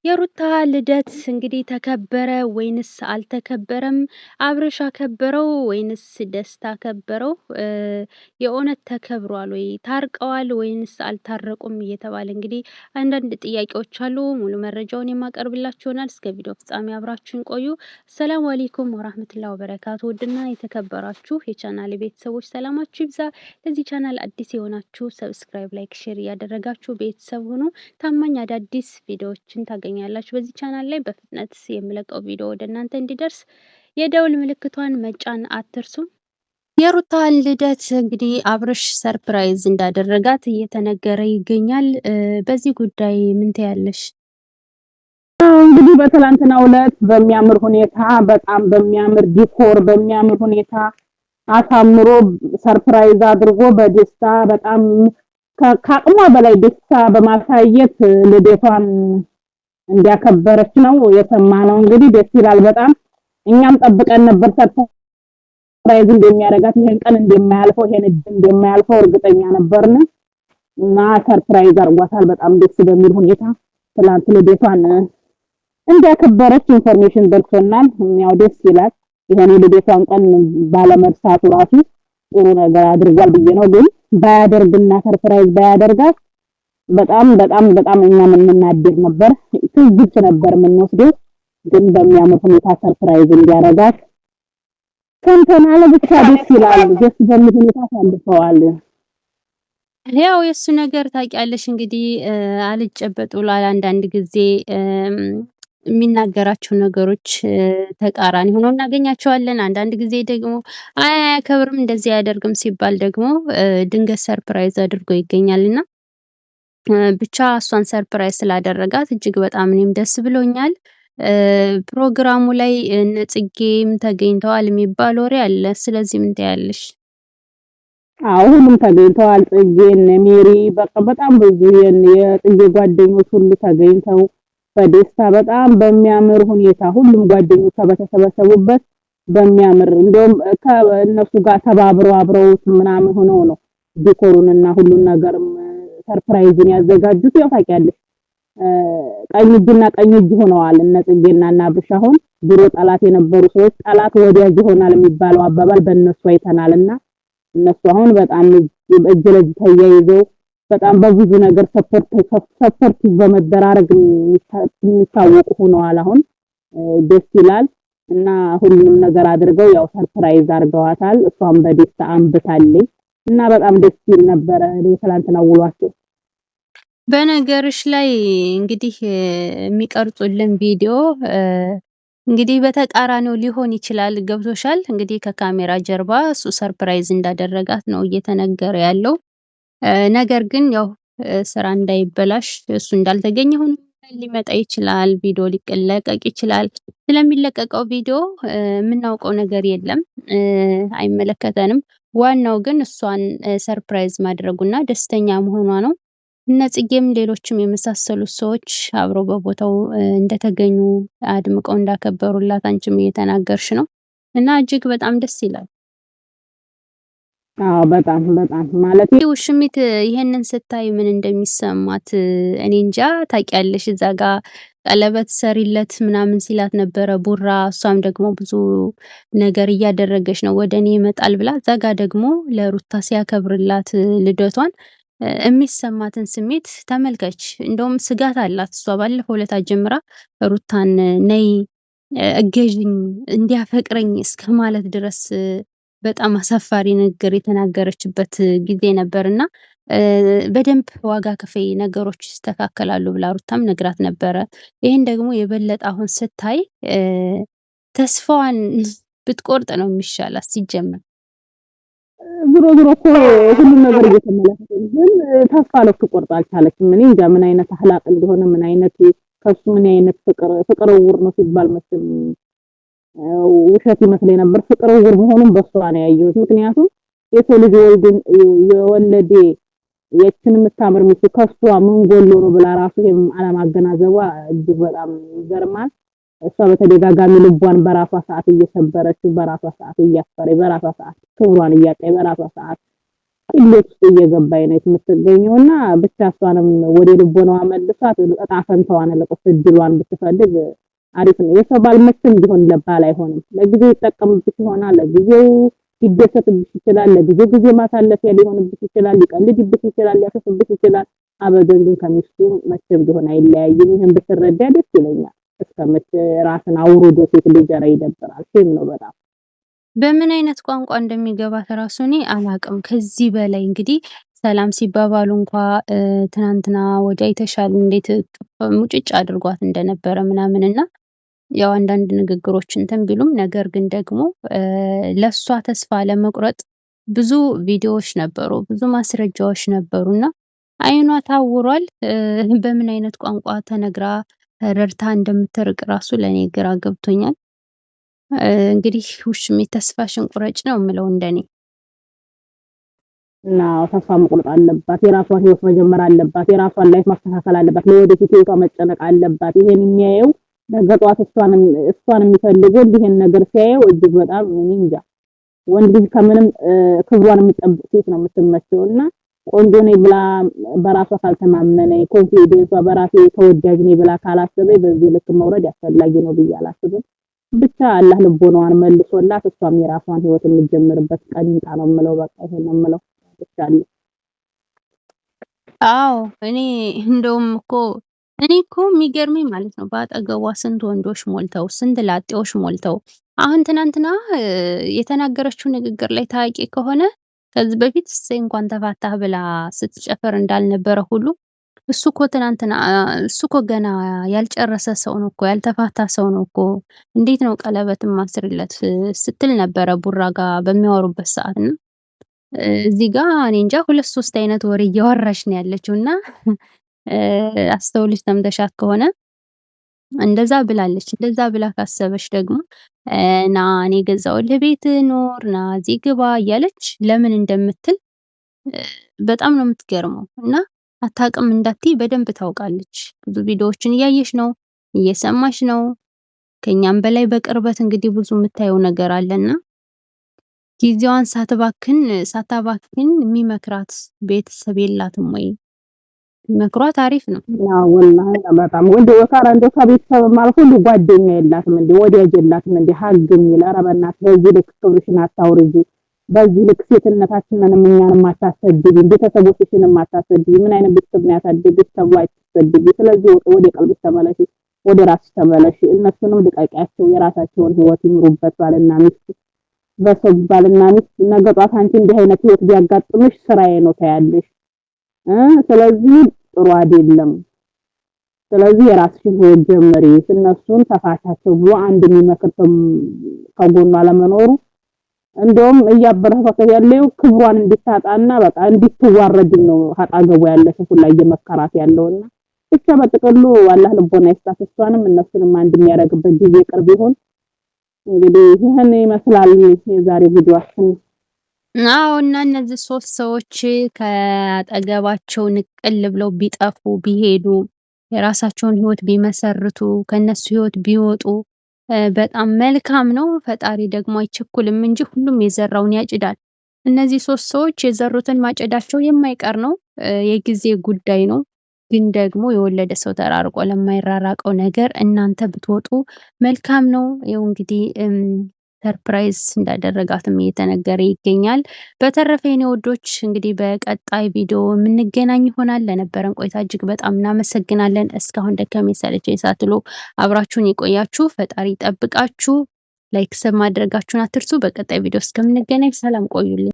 የሩታ ልደት እንግዲህ ተከበረ ወይንስ አልተከበረም? አብርሽ አከበረው ወይንስ ደስታ ከበረው? የእውነት ተከብሯል ወይ? ታርቀዋል ወይንስ አልታረቁም? እየተባለ እንግዲህ አንዳንድ ጥያቄዎች አሉ። ሙሉ መረጃውን የማቀርብላችሁ ይሆናል። እስከ ቪዲዮ ፍጻሜ አብራችሁን ቆዩ። ሰላም አለይኩም ወራህመቱላሂ ወበረካቱ። ውድና የተከበራችሁ የቻናል ቤተሰቦች ሰላማችሁ ይብዛ። ለዚህ ቻናል አዲስ የሆናችሁ ሰብስክራይብ፣ ላይክ፣ ሼር እያደረጋችሁ ቤተሰብ ሁኑ። ታማኝ አዳዲስ ቪዲዮዎችን ታገኛላችሁ በዚህ ቻናል ላይ። በፍጥነት የምለቀው ቪዲዮ ወደ እናንተ እንዲደርስ የደውል ምልክቷን መጫን አትርሱ። የሩታን ልደት እንግዲህ አብርሽ ሰርፕራይዝ እንዳደረጋት እየተነገረ ይገኛል። በዚህ ጉዳይ ምን ትያለሽ? እንግዲህ በትላንትናው ዕለት በሚያምር ሁኔታ በጣም በሚያምር ዲኮር በሚያምር ሁኔታ አሳምሮ ሰርፕራይዝ አድርጎ በደስታ በጣም ከአቅሟ በላይ ደስታ በማሳየት ልደቷን እንዲያከበረች ነው የሰማነው። እንግዲህ ደስ ይላል በጣም። እኛም ጠብቀን ነበር ሰርፕራይዝ እንደሚያደርጋት፣ ይሄን ቀን እንደማያልፈው፣ ይሄን እድል እንደማያልፈው እርግጠኛ ነበርን እና ሰርፕራይዝ አድርጓታል በጣም ደስ በሚል ሁኔታ። ትላንት ልደቷን እንዲያከበረች ኢንፎርሜሽን ደርሶናል። ያው ደስ ይላል። ይሄን ልደቷን ቀን ባለመርሳቱ ራሱ ጥሩ ነገር አድርጓል ብዬ ነው። ግን ባያደርግና ሰርፕራይዝ ባያደርጋት በጣም በጣም በጣም እኛ የምናደድ ነበር፣ ትዝብት ነበር የምንወስደው። ግን በሚያምር ሁኔታ ሰርፕራይዝ እንዲያደርጋት ሰምተናል። ብቻ ደስ ይላል። ደስ በሚል ሁኔታ አሳልፈዋል። ያው የሱ ነገር ታውቂያለሽ እንግዲህ አልጨበጥ ብሏል። አንዳንድ ጊዜ የሚናገራቸው ነገሮች ተቃራኒ ሆኖ እናገኛቸዋለን። አንዳንድ ጊዜ ደግሞ አያከብርም እንደዚህ አያደርግም ሲባል ደግሞ ድንገት ሰርፕራይዝ አድርጎ ይገኛልና ብቻ እሷን ሰርፕራይዝ ስላደረጋት እጅግ በጣም እኔም ደስ ብሎኛል። ፕሮግራሙ ላይ እነ ጽጌም ተገኝተዋል የሚባል ወሬ አለ። ስለዚህ ምን ታያለሽ? ሁሉም ተገኝተዋል። ጽጌ፣ እነ ሜሪ በቃ በጣም ብዙ የጽጌ ጓደኞች ሁሉ ተገኝተው በደስታ በጣም በሚያምር ሁኔታ ሁሉም ጓደኞቿ በተሰበሰቡበት በሚያምር እንደውም ከእነሱ ጋር ተባብረው አብረው ምናምን ሆነው ነው ዲኮሩንና ሁሉን ነገርም ሰርፕራይዝን ያዘጋጁት። ያው ታውቂያለሽ ቀኝ እጅና ቀኝ እጅ ሆነዋል እነ ጽጌና እና አብርሽ። አሁን ድሮ ጠላት የነበሩ ሰዎች ጠላት ወዳጅ ይሆናል የሚባለው አባባል በእነሱ አይተናልና እነሱ አሁን በጣም እጅ ለእጅ ተያይዘው በጣም በብዙ ነገር ሰፖርት በመደራረግ የሚታወቁ ሆነዋል። አሁን ደስ ይላል እና ሁሉንም ነገር አድርገው ያው ሰርፕራይዝ አድርገዋታል። እሷም በደስታ አንብታለች እና በጣም ደስ ይል ነበር የትላንትና ውሏቸው። በነገርሽ ላይ እንግዲህ የሚቀርጹልን ቪዲዮ እንግዲህ በተቃራኒው ሊሆን ይችላል። ገብቶሻል? እንግዲህ ከካሜራ ጀርባ እሱ ሰርፕራይዝ እንዳደረጋት ነው እየተነገረ ያለው። ነገር ግን ያው ስራ እንዳይበላሽ እሱ እንዳልተገኘ ሆኖ ሊመጣ ይችላል። ቪዲዮ ሊለቀቅ ይችላል። ስለሚለቀቀው ቪዲዮ የምናውቀው ነገር የለም፣ አይመለከተንም። ዋናው ግን እሷን ሰርፕራይዝ ማድረጉና ደስተኛ መሆኗ ነው። እነ ጽጌም ሌሎችም የመሳሰሉት ሰዎች አብረው በቦታው እንደተገኙ አድምቀው እንዳከበሩላት አንቺም እየተናገርሽ ነው እና እጅግ በጣም ደስ ይላል። በጣም በጣም ማለት ውሽሚት ይሄንን ስታይ ምን እንደሚሰማት እኔ እንጃ። ታውቂያለሽ እዛ ጋር ቀለበት ሰሪለት ምናምን ሲላት ነበረ ቡራ። እሷም ደግሞ ብዙ ነገር እያደረገች ነው ወደኔ ይመጣል ብላ እዛ ጋር ደግሞ ለሩታ ሲያከብርላት ልደቷን የሚሰማትን ስሜት ተመልከች። እንደውም ስጋት አላት እሷ ባለፈው ዕለት ጀምራ ሩታን ነይ እገዥኝ እንዲያፈቅረኝ እስከ ማለት ድረስ በጣም አሳፋሪ ነገር የተናገረችበት ጊዜ ነበርና በደንብ ዋጋ ከፈይ ነገሮች ይስተካከላሉ ብላ ሩታም ነግራት ነበረ። ይሄን ደግሞ የበለጠ አሁን ስታይ ተስፋዋን ብትቆርጥ ነው የሚሻላት ሲጀመር። ዞሮ እኮ ሁሉም ነገር እየተመለከተ ግን ተስፋ ልትቆርጥ አልቻለችም። እኔ እንጃ ምን አይነት አህላቅ እንደሆነ ምን አይነት ከሱ ምን አይነት ፍቅር ውር ነው ሲባል መስም ውሸት ይመስለኝ ነበር። ፍቅር ውር መሆኑን በሷ ነው ያየሁት። ምክንያቱም የሰው ልጅ የወለደ የችን የምታምር ሚስት ከሷ ምን ጎሎ ነው ብላ ራሱ አለማገናዘቧ እጅግ በጣም ይገርማል። እሷ በተደጋጋሚ ልቧን በራሷ ሰዓት እየሰበረች፣ በራሷ ሰዓት እያፈረ፣ በራሷ ሰዓት ክብሯን እያጣች፣ በራሷ ሰዓት ቅሌት ውስጥ እየገባች ነው የምትገኘውና ብቻ እሷንም ወደ ልቦናዋ መልሷት እጣ ፈንታዋን ለቆስ እድሏን ብትፈልግ አሪፍ ነው። የሰው ባል መቼም ቢሆን ለባል አይሆንም። ለጊዜው ይጠቀምብሽ ይሆናል፣ ለጊዜው ይደሰትብሽ ይችላል፣ ለጊዜው ጊዜ ማሳለፊያ ሊሆንብሽ ይችላል፣ ሊቀልድብሽ ይችላል፣ ሊያፈስብሽ ይችላል። አበደን ግን ከሚስቱ መቼም ቢሆን አይለያይም። ይሄን ብትረዳ ደስ ይለኛል። እስከመቼ ራስን አውርዶ ሴት ልጅ ኧረ ይደብራል። ሼም ነው በጣም። በምን አይነት ቋንቋ እንደሚገባት ራሱ እኔ አላቅም። ከዚህ በላይ እንግዲህ ሰላም ሲባባሉ እንኳ ትናንትና ወዲያ አይተሻል እንዴት ሙጭጭ አድርጓት እንደነበረ ምናምንና ያው አንዳንድ ንግግሮች እንትን ቢሉም ነገር ግን ደግሞ ለሷ ተስፋ ለመቁረጥ ብዙ ቪዲዮዎች ነበሩ፣ ብዙ ማስረጃዎች ነበሩና አይኗ ታውሯል። በምን አይነት ቋንቋ ተነግራ ረድታ እንደምትርቅ ራሱ ለኔ ግራ ገብቶኛል። እንግዲህ ውሽሜት ተስፋሽን ቁረጭ ነው የምለው እንደኔ። እና ተስፋ መቁረጥ አለባት። የራሷን ህይወት መጀመር አለባት። የራሷን ላይፍ ማስተካከል አለባት። ለወደፊት ህይወቷ መጨነቅ አለባት። ይሄን የሚያየው ነገ ጧት እሷን የሚፈልገው ይሄን ነገር ሲያየው እጅግ በጣም እኔ እንጃ። ወንድ ልጅ ከምንም ክብሯን የምትጠብቅ ሴት ነው የምትመቸውና ቆንጆ ነኝ ብላ በራሷ ካልተማመነ ኮንፊደንሷ በራሴ ተወዳጅ ነኝ ብላ ካላሰበኝ በዚህ ልክ መውረድ ያስፈልጊ ነው ብዬ አላስብም። ብቻ አላህ ልቦናዋን መልሶላት እሷም የራሷን ህይወት የምትጀምርበት ቀን ይምጣ ነው የምለው። በቃ ይሄን ነው የምለው። ብቻ አዎ እንደውም እኔ እኮ የሚገርመኝ ማለት ነው በአጠገቧ ስንት ወንዶች ሞልተው ስንት ላጤዎች ሞልተው አሁን ትናንትና የተናገረችው ንግግር ላይ ታዋቂ ከሆነ ከዚህ በፊት እሰይ እንኳን ተፋታህ ብላ ስትጨፍር እንዳልነበረ ሁሉ እሱ እኮ ገና ያልጨረሰ ሰው ነው እኮ ያልተፋታ ሰው ነው እኮ እንዴት ነው ቀለበትም ማስርለት ስትል ነበረ ቡራ ጋር በሚያወሩበት ሰዓት ነው። እዚህ ጋር እኔ እንጃ 2-3 አይነት ወሬ እያወራች ነው ያለችው እና አስተውልሽ ሰምተሻት ከሆነ እንደዛ ብላለች። እንደዛ ብላ ካሰበች ደግሞ ና እኔ ገዛሁልህ ቤት ኖር ና እዚህ ግባ እያለች ለምን እንደምትል በጣም ነው የምትገርመው። እና አታውቅም እንዳትይ በደንብ ታውቃለች። ብዙ ቪዲዮዎችን እያየሽ ነው፣ እየሰማሽ ነው። ከኛም በላይ በቅርበት እንግዲህ ብዙ የምታየው ነገር አለና ጊዜዋን ሳታባክን የሚመክራት ቤተሰብ የላትም ወይ? መክሯት አሪፍ ነው። ያው ወላሂ በጣም ወንድ ወካራ እንደው ከቤተሰብ ማለት ሁሉ ጓደኛ የላትም እንዴ? ወዳጅ የላትም እንዴ? ሀግም ይላል። ኧረ በእናትህ በዚህ ልክ ክብርሽን አታውርጂ። በዚህ ልክ ሴትነታችንን እኛንም አታሰድቢ፣ ቤተሰቦችሽንም አታሰድቢ። ምን አይነት ቤተሰብ ነው ያሳደገሽ ተብሎ አትሰድቢ። ስለዚህ ወደ ቀልብሽ ተመለሺ፣ ወደ ራስሽ ተመለሺ። እነሱንም ልቀቂያቸው፣ የራሳቸውን ህይወት ይምሩበት። ባልና ሚስት በሰው ባልና ሚስት ነገ ጧት አንቺ እንዲህ አይነት ህይወት ቢያጋጥምሽ ስራዬ ነው ታያለሽ። ስለዚህ ጥሩ አይደለም። ስለዚህ የራስሽን ህይወት ጀምሪ። እነሱን ተፋታቸው ብሎ አንድ የሚመክር ከጎኗ ለመኖሩ እንደውም እያበረታታ ያለው ክብሯን እንድታጣና በቃ እንድትዋረድ ነው። አጠገቡ ያለ ሰው ሁሉ እየመከራት ያለውና ብቻ በጥቅሉ አላህ ልቦና ይስጣት። እሷንም እነሱንም አንድ የሚያደርግበት ጊዜ ቅርብ ይሁን። እንግዲህ ይሄን ይመስላል የዛሬ ቪዲዮአችን። አዎ እና እነዚህ 3 ሰዎች ከአጠገባቸው ንቅል ብለው ቢጠፉ ቢሄዱ የራሳቸውን ህይወት ቢመሰርቱ ከነሱ ህይወት ቢወጡ በጣም መልካም ነው። ፈጣሪ ደግሞ አይቸኩልም እንጂ ሁሉም የዘራውን ያጭዳል። እነዚህ 3 ሰዎች የዘሩትን ማጨዳቸው የማይቀር ነው፣ የጊዜ ጉዳይ ነው። ግን ደግሞ የወለደ ሰው ተራርቆ ለማይራራቀው ነገር እናንተ ብትወጡ መልካም ነው። ይኸው እንግዲህ ሰርፕራይዝ እንዳደረጋትም እየተነገረ ይገኛል። በተረፈ የኔ ወዶች እንግዲህ በቀጣይ ቪዲዮ የምንገናኝ ይሆናል። ለነበረን ቆይታ እጅግ በጣም እናመሰግናለን። እስካሁን ደከመኝ ሰለቸኝ ሳትሉ አብራችሁን የቆያችሁ ፈጣሪ ይጠብቃችሁ። ላይክ ሰብ ማድረጋችሁን አትርሱ። በቀጣይ ቪዲዮ እስከምንገናኝ ሰላም ቆዩልኝ።